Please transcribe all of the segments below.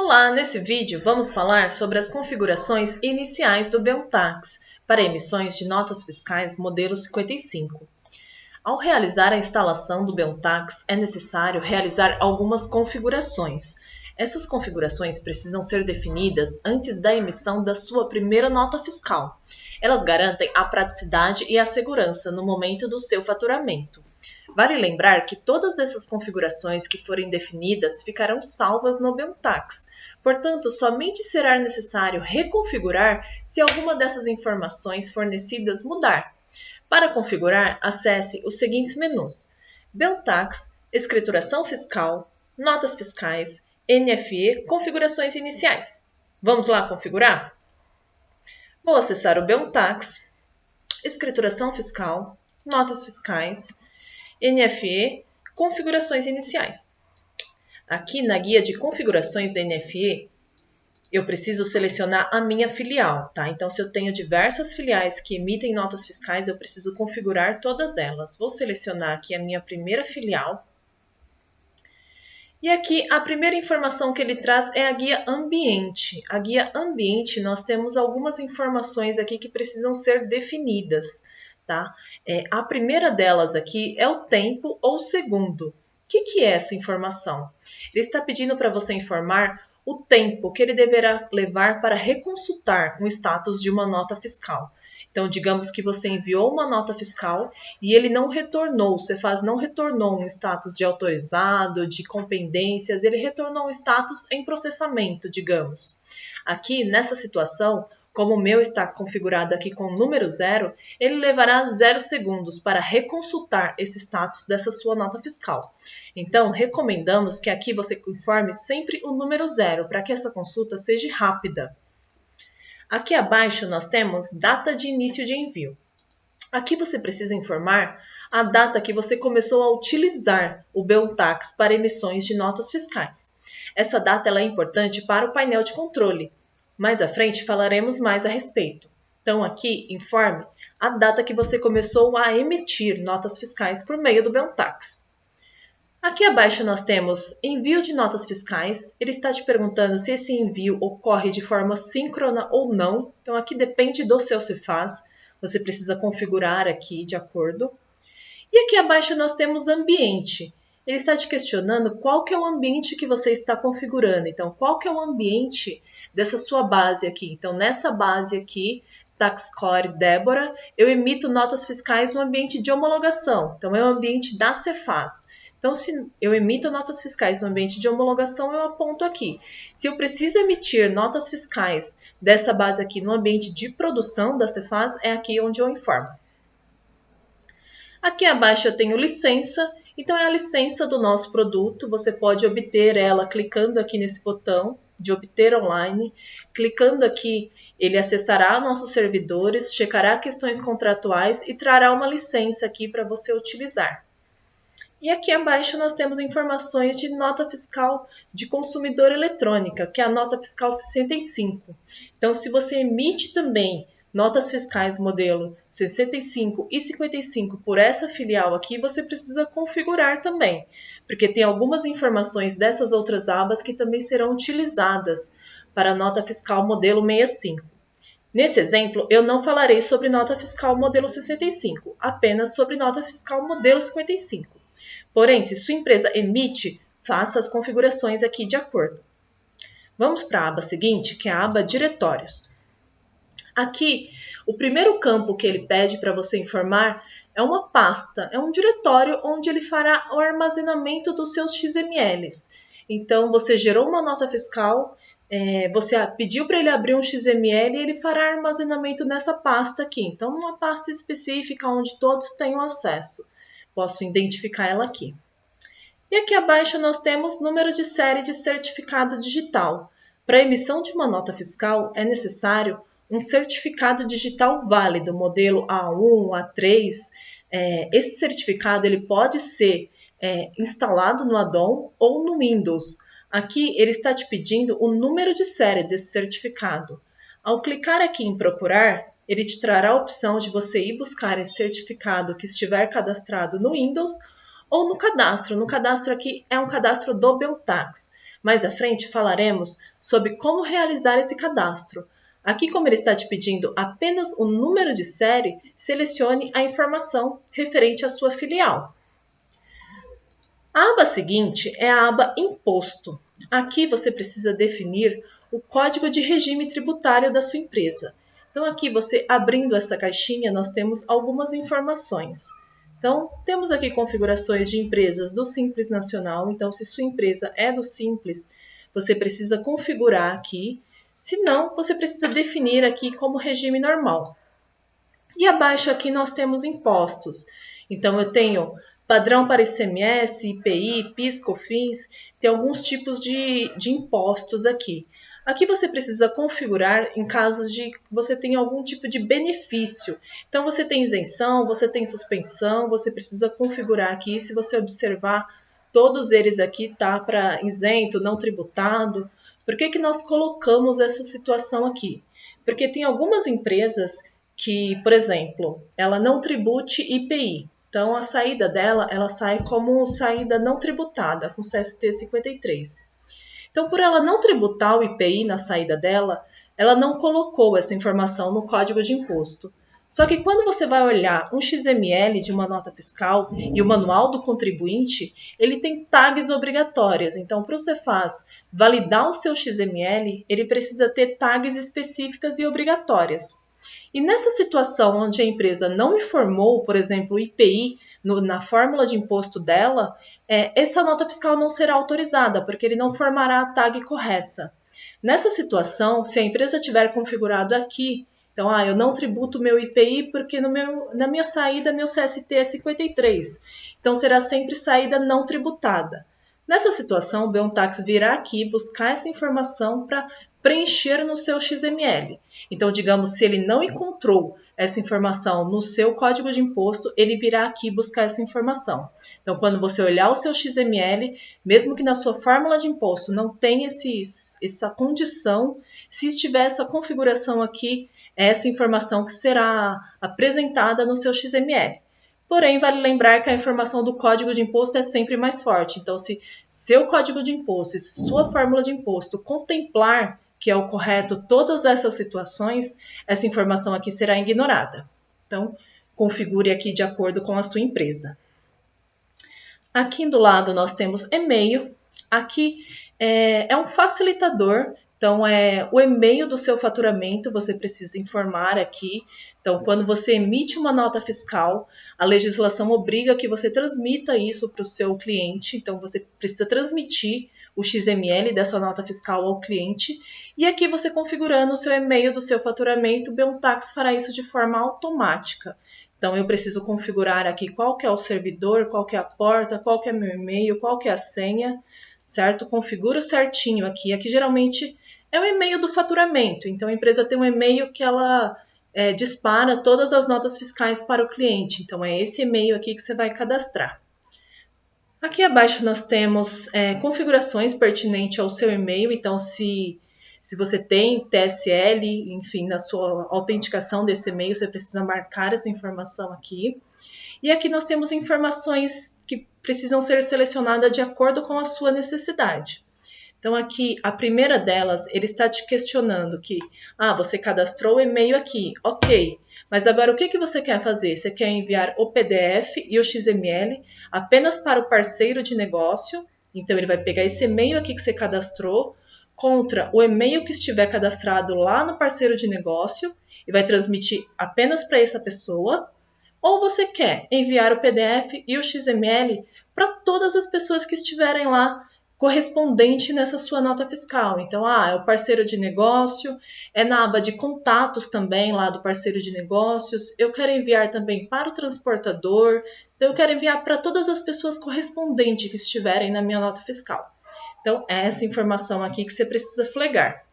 Olá, nesse vídeo vamos falar sobre as configurações iniciais do BELTAX para emissões de notas fiscais modelo 55. Ao realizar a instalação do BELTAX, é necessário realizar algumas configurações. Essas configurações precisam ser definidas antes da emissão da sua primeira nota fiscal. Elas garantem a praticidade e a segurança no momento do seu faturamento. Vale lembrar que todas essas configurações que forem definidas ficarão salvas no BELTAX. Portanto, somente será necessário reconfigurar se alguma dessas informações fornecidas mudar. Para configurar, acesse os seguintes menus: BELTAX, Escrituração Fiscal, Notas Fiscais, NFE, Configurações Iniciais. Vamos lá configurar? Vou acessar o BELTAX, Escrituração Fiscal, Notas Fiscais, NFE, Configurações Iniciais. Aqui na guia de configurações da NFE, eu preciso selecionar a minha filial, tá? Então, se eu tenho diversas filiais que emitem notas fiscais, eu preciso configurar todas elas. Vou selecionar aqui a minha primeira filial. E aqui, a primeira informação que ele traz é a guia ambiente. A guia ambiente, nós temos algumas informações aqui que precisam ser definidas, tá? A primeira delas aqui é o tempo ou segundo. O que é essa informação? Ele está pedindo para você informar o tempo que ele deverá levar para reconsultar um status de uma nota fiscal. Então, digamos que você enviou uma nota fiscal e ele não retornou, o Cefaz não retornou um status de autorizado, de compendências, ele retornou um status em processamento, digamos. Aqui, nessa situação, como o meu está configurado aqui com o número 0, ele levará 0 segundos para reconsultar esse status dessa sua nota fiscal. Então, recomendamos que aqui você informe sempre o número 0, para que essa consulta seja rápida. Aqui abaixo nós temos data de início de envio. Aqui você precisa informar a data que você começou a utilizar o BELTAX para emissões de notas fiscais. Essa data ela é importante para o painel de controle. Mais à frente falaremos mais a respeito. Então aqui informe a data que você começou a emitir notas fiscais por meio do BELTAX. Aqui abaixo nós temos envio de notas fiscais. Ele está te perguntando se esse envio ocorre de forma síncrona ou não. Então aqui depende do seu Cefaz. Você precisa configurar aqui de acordo. E aqui abaixo nós temos ambiente. Ele está te questionando qual que é o ambiente que você está configurando. Então, qual que é o ambiente dessa sua base aqui? Então, nessa base aqui, TaxCore Débora, eu emito notas fiscais no ambiente de homologação. Então, é o ambiente da Cefaz. Então, se eu emito notas fiscais no ambiente de homologação, eu aponto aqui. Se eu preciso emitir notas fiscais dessa base aqui no ambiente de produção da Cefaz, é aqui onde eu informo. Aqui abaixo eu tenho licença. Então, é a licença do nosso produto. Você pode obter ela clicando aqui nesse botão de obter online. Clicando aqui, ele acessará nossos servidores, checará questões contratuais e trará uma licença aqui para você utilizar. E aqui abaixo nós temos informações de nota fiscal de consumidor eletrônica, que é a nota fiscal 65. Então, se você emite também notas fiscais modelo 65 e 55 por essa filial aqui, você precisa configurar também, porque tem algumas informações dessas outras abas que também serão utilizadas para a nota fiscal modelo 65. Nesse exemplo, eu não falarei sobre nota fiscal modelo 65, apenas sobre nota fiscal modelo 55. Porém, se sua empresa emite, faça as configurações aqui de acordo. Vamos para a aba seguinte, que é a aba Diretórios. Aqui, o primeiro campo que ele pede para você informar é uma pasta, é um diretório onde ele fará o armazenamento dos seus XMLs. Então, você gerou uma nota fiscal, você pediu para ele abrir um XML e ele fará armazenamento nessa pasta aqui. Então, uma pasta específica onde todos tenham acesso. Posso identificar ela aqui. E aqui abaixo nós temos número de série de certificado digital. Para a emissão de uma nota fiscal, é necessário um certificado digital válido, modelo A1, A3. Esse certificado ele pode ser instalado no add-on ou no Windows. Aqui ele está te pedindo o número de série desse certificado. Ao clicar aqui em procurar, ele te trará a opção de você ir buscar esse certificado que estiver cadastrado no Windows ou no cadastro. No cadastro aqui é um cadastro do BELTAX, Mais à frente falaremos sobre como realizar esse cadastro. Aqui, como ele está te pedindo apenas o número de série, selecione a informação referente à sua filial. A aba seguinte é a aba Imposto. Aqui você precisa definir o código de regime tributário da sua empresa. Então, aqui você abrindo essa caixinha, nós temos algumas informações. Então, temos aqui configurações de empresas do Simples Nacional. Então, se sua empresa é do Simples, você precisa configurar aqui. Se não, você precisa definir aqui como regime normal. E abaixo aqui nós temos impostos. Então, eu tenho padrão para ICMS, IPI, PIS, COFINS, tem alguns tipos de impostos aqui. Aqui você precisa configurar em casos de que você tem algum tipo de benefício. Então, você tem isenção, você tem suspensão, você precisa configurar aqui. Se você observar, todos eles aqui tá para isento, não tributado. Por que nós colocamos essa situação aqui? Porque tem algumas empresas que, por exemplo, ela não tribute IPI. Então, a saída dela, ela sai como saída não tributada, com CST 53. Então, por ela não tributar o IPI na saída dela, ela não colocou essa informação no código de imposto. Só que quando você vai olhar um XML de uma nota fiscal e o manual do contribuinte, ele tem tags obrigatórias. Então, para o Cefaz validar o seu XML, ele precisa ter tags específicas e obrigatórias. E nessa situação onde a empresa não informou, por exemplo, o IPI na fórmula de imposto dela, essa nota fiscal não será autorizada, porque ele não formará a tag correta. Nessa situação, se a empresa tiver configurado aqui, então, eu não tributo meu IPI porque na minha saída meu CST é 53, então será sempre saída não tributada. Nessa situação, o Beontax virá aqui buscar essa informação para preencher no seu XML. Então, digamos, se ele não encontrou essa informação no seu código de imposto, ele virá aqui buscar essa informação. Então, quando você olhar o seu XML, mesmo que na sua fórmula de imposto não tenha essa condição, se estiver essa configuração aqui, é essa informação que será apresentada no seu XML. Porém, vale lembrar que a informação do código de imposto é sempre mais forte. Então, se seu código de imposto, se sua fórmula de imposto contemplar que é o correto todas essas situações, essa informação aqui será ignorada. Então, configure aqui de acordo com a sua empresa. Aqui do lado nós temos e-mail. Aqui é um facilitador. Então, o e-mail do seu faturamento, você precisa informar aqui. Então, quando você emite uma nota fiscal, a legislação obriga que você transmita isso para o seu cliente. Então, você precisa transmitir o XML dessa nota fiscal ao cliente. E aqui você configurando o seu e-mail do seu faturamento, o Beontax fará isso de forma automática. Então, eu preciso configurar aqui qual que é o servidor, qual que é a porta, qual que é meu e-mail, qual que é a senha, certo? Configuro certinho aqui. Aqui, geralmente, é o e-mail do faturamento. Então, a empresa tem um e-mail que ela dispara todas as notas fiscais para o cliente. Então, é esse e-mail aqui que você vai cadastrar. Aqui abaixo nós temos configurações pertinentes ao seu e-mail. Então, se você tem TSL, enfim, na sua autenticação desse e-mail, você precisa marcar essa informação aqui. E aqui nós temos informações que precisam ser selecionadas de acordo com a sua necessidade. Então, aqui, a primeira delas, ele está te questionando que, você cadastrou o e-mail aqui, ok, mas agora o que você quer fazer? Você quer enviar o PDF e o XML apenas para o parceiro de negócio? Então, ele vai pegar esse e-mail aqui que você cadastrou contra o e-mail que estiver cadastrado lá no parceiro de negócio e vai transmitir apenas para essa pessoa. Ou você quer enviar o PDF e o XML para todas as pessoas que estiverem lá correspondente nessa sua nota fiscal. Então, é o parceiro de negócio, é na aba de contatos também lá do parceiro de negócios. Eu quero enviar também para o transportador. Então, eu quero enviar para todas as pessoas correspondentes que estiverem na minha nota fiscal. Então, é essa informação aqui que você precisa flegar.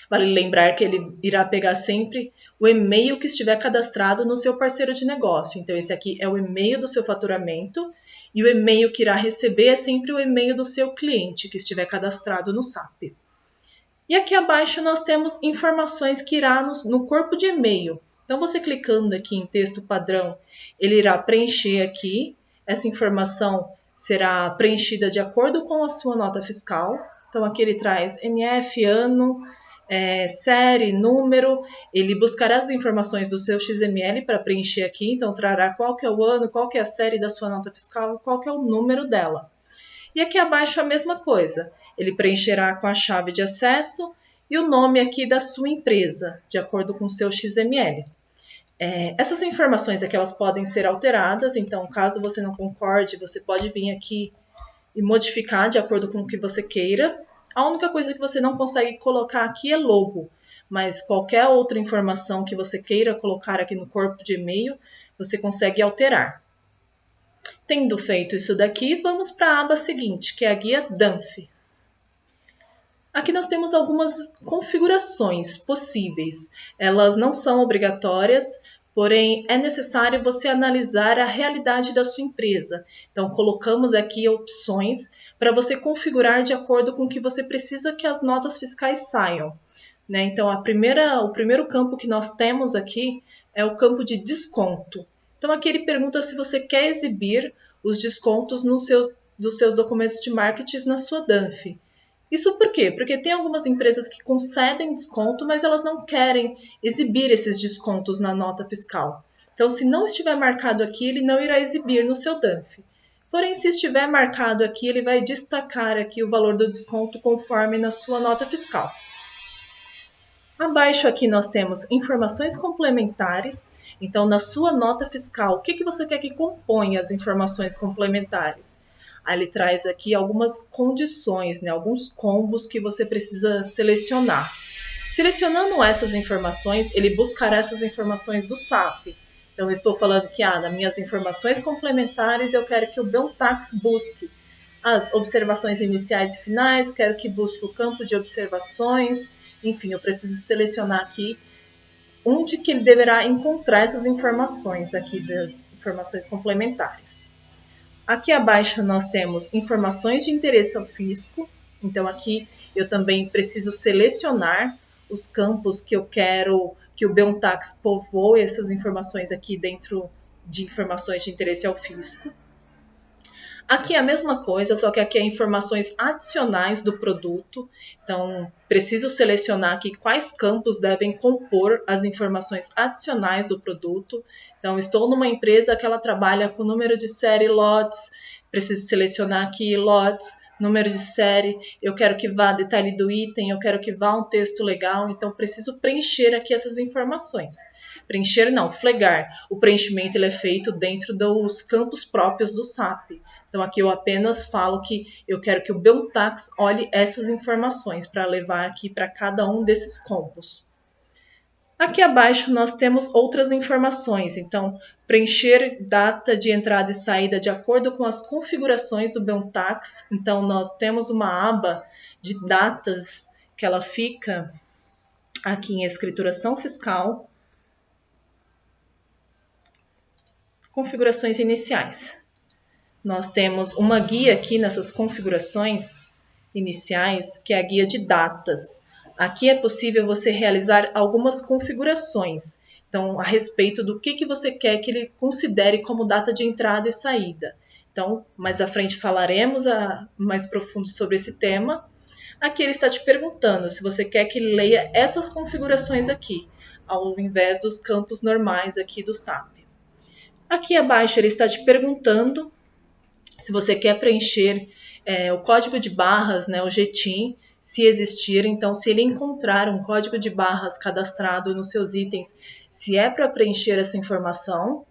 Vale lembrar que ele irá pegar sempre o e-mail que estiver cadastrado no seu parceiro de negócio. Então, esse aqui é o e-mail do seu faturamento e o e-mail que irá receber é sempre o e-mail do seu cliente que estiver cadastrado no SAP. E aqui abaixo nós temos informações que irá no corpo de e-mail. Então, você clicando aqui em texto padrão, ele irá preencher aqui. Essa informação será preenchida de acordo com a sua nota fiscal. Então aqui ele traz NF, ano, série, número, ele buscará as informações do seu XML para preencher aqui, então trará qual que é o ano, qual que é a série da sua nota fiscal, qual que é o número dela. E aqui abaixo a mesma coisa, ele preencherá com a chave de acesso e o nome aqui da sua empresa, de acordo com o seu XML. Essas informações aqui elas podem ser alteradas, então caso você não concorde, você pode vir aqui e modificar de acordo com o que você queira. A única coisa que você não consegue colocar aqui é logo, mas qualquer outra informação que você queira colocar aqui no corpo de e-mail, você consegue alterar. Tendo feito isso daqui, vamos para a aba seguinte, que é a guia DANF. Aqui nós temos algumas configurações possíveis. Elas não são obrigatórias, porém é necessário você analisar a realidade da sua empresa. Então, colocamos aqui opções para você configurar de acordo com o que você precisa que as notas fiscais saiam. Então, o primeiro campo que nós temos aqui é o campo de desconto. Então, aqui ele pergunta se você quer exibir os descontos dos seus documentos de marketing na sua DANF. Isso por quê? Porque tem algumas empresas que concedem desconto, mas elas não querem exibir esses descontos na nota fiscal. Então, se não estiver marcado aqui, ele não irá exibir no seu DANF. Porém, se estiver marcado aqui, ele vai destacar aqui o valor do desconto conforme na sua nota fiscal. Abaixo aqui nós temos informações complementares. Então, na sua nota fiscal, o que você quer que componha as informações complementares? Aí ele traz aqui algumas condições, alguns combos que você precisa selecionar. Selecionando essas informações, ele buscará essas informações do SAP. Então, eu estou falando que nas minhas informações complementares eu quero que o BEONTAX busque as observações iniciais e finais, quero que busque o campo de observações, enfim, eu preciso selecionar aqui onde que ele deverá encontrar essas informações aqui, das informações complementares. Aqui abaixo nós temos informações de interesse ao fisco. Então aqui eu também preciso selecionar os campos que eu quero que o BEONTAX povoe essas informações aqui dentro de informações de interesse ao fisco. Aqui é a mesma coisa, só que aqui é informações adicionais do produto. Então, preciso selecionar aqui quais campos devem compor as informações adicionais do produto. Então, estou numa empresa que ela trabalha com número de série, lotes. Preciso selecionar aqui lotes, número de série. Eu quero que vá detalhe do item, eu quero que vá um texto legal. Então, preciso preencher aqui essas informações. Preencher não, flegar. O preenchimento ele é feito dentro dos campos próprios do SAP. Então, aqui eu apenas falo que eu quero que o BEONTAX olhe essas informações para levar aqui para cada um desses campos. Aqui abaixo nós temos outras informações. Então, preencher data de entrada e saída de acordo com as configurações do BEONTAX. Então, nós temos uma aba de datas que ela fica aqui em escrituração fiscal. Configurações iniciais. Nós temos uma guia aqui nessas configurações iniciais, que é a guia de datas. Aqui é possível você realizar algumas configurações. Então, a respeito do que você quer que ele considere como data de entrada e saída. Então, mais à frente falaremos mais profundo sobre esse tema. Aqui ele está te perguntando se você quer que ele leia essas configurações aqui, ao invés dos campos normais aqui do SAP. Aqui abaixo ele está te perguntando se você quer preencher o código de barras, o GTIM, se existir. Então, se ele encontrar um código de barras cadastrado nos seus itens, se é para preencher essa informação.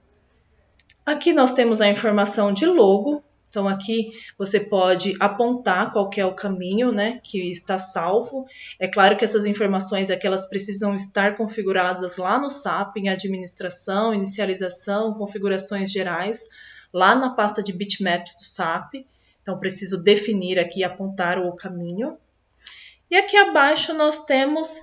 Aqui nós temos a informação de logo. Então, aqui você pode apontar qual que é o caminho que está salvo. É claro que essas informações aqui, elas precisam estar configuradas lá no SAP, em administração, inicialização, configurações gerais, lá na pasta de bitmaps do SAP. Então, preciso definir aqui e apontar o caminho. E aqui abaixo nós temos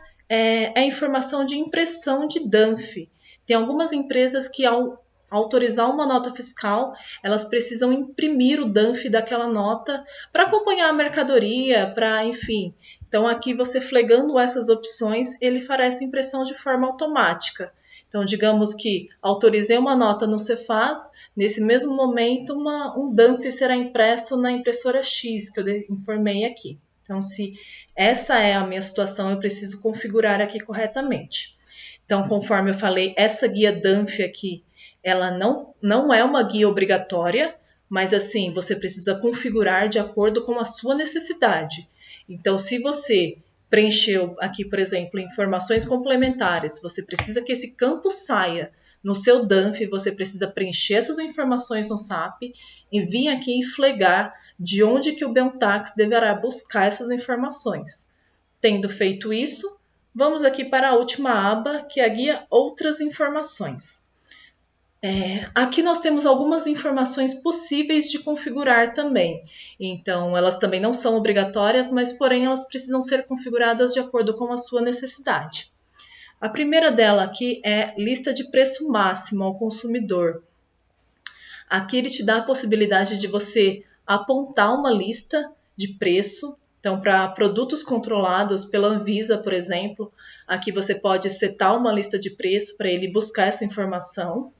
a informação de impressão de DANF. Tem algumas empresas que, ao autorizar uma nota fiscal, elas precisam imprimir o DANF daquela nota para acompanhar a mercadoria, enfim. Então, aqui você flegando essas opções, ele fará essa impressão de forma automática. Então, digamos que autorizei uma nota no Cefaz, nesse mesmo momento um DANF será impresso na impressora X, que eu informei aqui. Então, se essa é a minha situação, eu preciso configurar aqui corretamente. Então, conforme eu falei, essa guia DANF aqui, ela não é uma guia obrigatória, mas assim, você precisa configurar de acordo com a sua necessidade. Então, se você preencheu aqui, por exemplo, informações complementares, você precisa que esse campo saia no seu DANF, você precisa preencher essas informações no SAP e vir aqui e flegar de onde que o Beltax deverá buscar essas informações. Tendo feito isso, vamos aqui para a última aba, que é a guia Outras Informações. Aqui nós temos algumas informações possíveis de configurar também. Então, elas também não são obrigatórias, mas porém elas precisam ser configuradas de acordo com a sua necessidade. A primeira dela aqui é lista de preço máximo ao consumidor. Aqui ele te dá a possibilidade de você apontar uma lista de preço. Então, para produtos controlados pela Anvisa, por exemplo, aqui você pode setar uma lista de preço para ele buscar essa informação.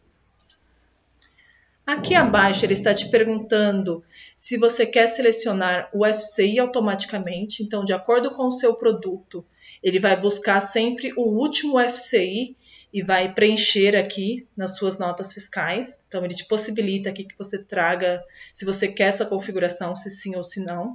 Aqui abaixo ele está te perguntando se você quer selecionar o FCI automaticamente. Então, de acordo com o seu produto, ele vai buscar sempre o último FCI e vai preencher aqui nas suas notas fiscais. Então, ele te possibilita aqui que você traga, se você quer essa configuração, se sim ou se não.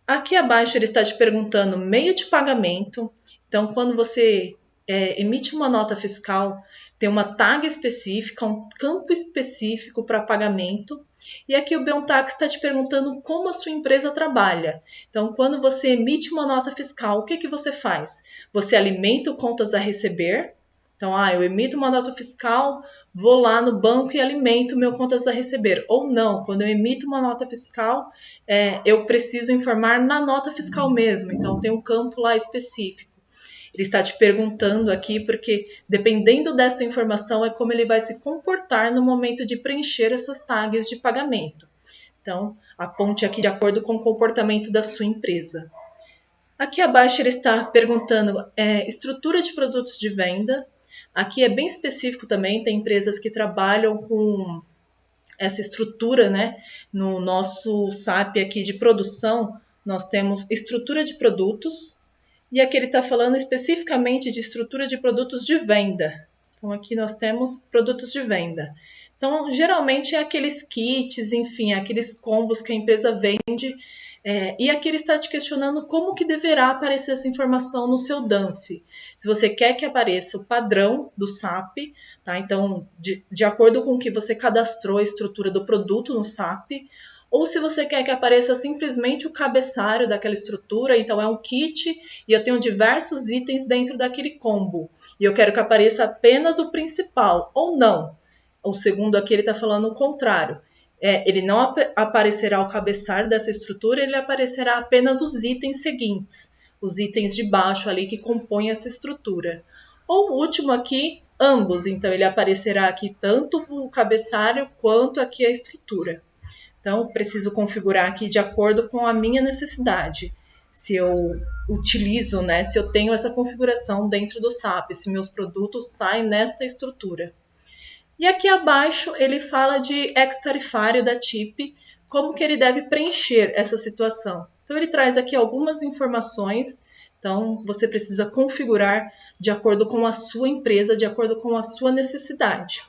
Aqui abaixo ele está te perguntando meio de pagamento. Então, quando você emite uma nota fiscal, tem uma tag específica, um campo específico para pagamento. E aqui o Beltax está te perguntando como a sua empresa trabalha. Então, quando você emite uma nota fiscal, o que que você faz? Você alimenta o contas a receber. Então, eu emito uma nota fiscal, vou lá no banco e alimento o meu contas a receber. Ou não, quando eu emito uma nota fiscal, eu preciso informar na nota fiscal mesmo. Então, tem um campo lá específico. Ele está te perguntando aqui porque, dependendo desta informação, é como ele vai se comportar no momento de preencher essas tags de pagamento. Então, aponte aqui de acordo com o comportamento da sua empresa. Aqui abaixo ele está perguntando estrutura de produtos de venda. Aqui é bem específico também, tem empresas que trabalham com essa estrutura, né? No nosso SAP aqui de produção, nós temos estrutura de produtos, e aqui ele está falando especificamente de estrutura de produtos de venda. Então, aqui nós temos produtos de venda. Então, geralmente é aqueles kits, enfim, aqueles combos que a empresa vende. E aqui ele está te questionando como que deverá aparecer essa informação no seu DANF. Se você quer que apareça o padrão do SAP, tá? Então, de acordo com o que você cadastrou a estrutura do produto no SAP, ou se você quer que apareça simplesmente o cabeçalho daquela estrutura, então é um kit e eu tenho diversos itens dentro daquele combo. E eu quero que apareça apenas o principal, ou não. O segundo aqui ele está falando o contrário. Ele não aparecerá o cabeçalho dessa estrutura, ele aparecerá apenas os itens seguintes. Os itens de baixo ali que compõem essa estrutura. Ou o último aqui, ambos. Então ele aparecerá aqui tanto o cabeçalho quanto aqui a estrutura. Então, preciso configurar aqui de acordo com a minha necessidade. Se eu utilizo, né, se eu tenho essa configuração dentro do SAP, se meus produtos saem nesta estrutura. E aqui abaixo ele fala de ex-tarifário da TIP, como que ele deve preencher essa situação. Então, ele traz aqui algumas informações. Então, você precisa configurar de acordo com a sua empresa, de acordo com a sua necessidade.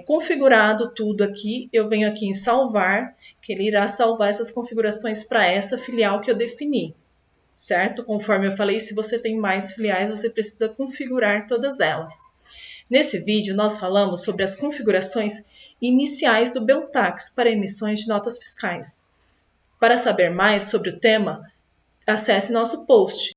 Configurado tudo aqui, eu venho aqui em salvar, que ele irá salvar essas configurações para essa filial que eu defini, certo? Conforme eu falei, se você tem mais filiais, você precisa configurar todas elas. Nesse vídeo, nós falamos sobre as configurações iniciais do Beltax para emissões de notas fiscais. Para saber mais sobre o tema, acesse nosso post.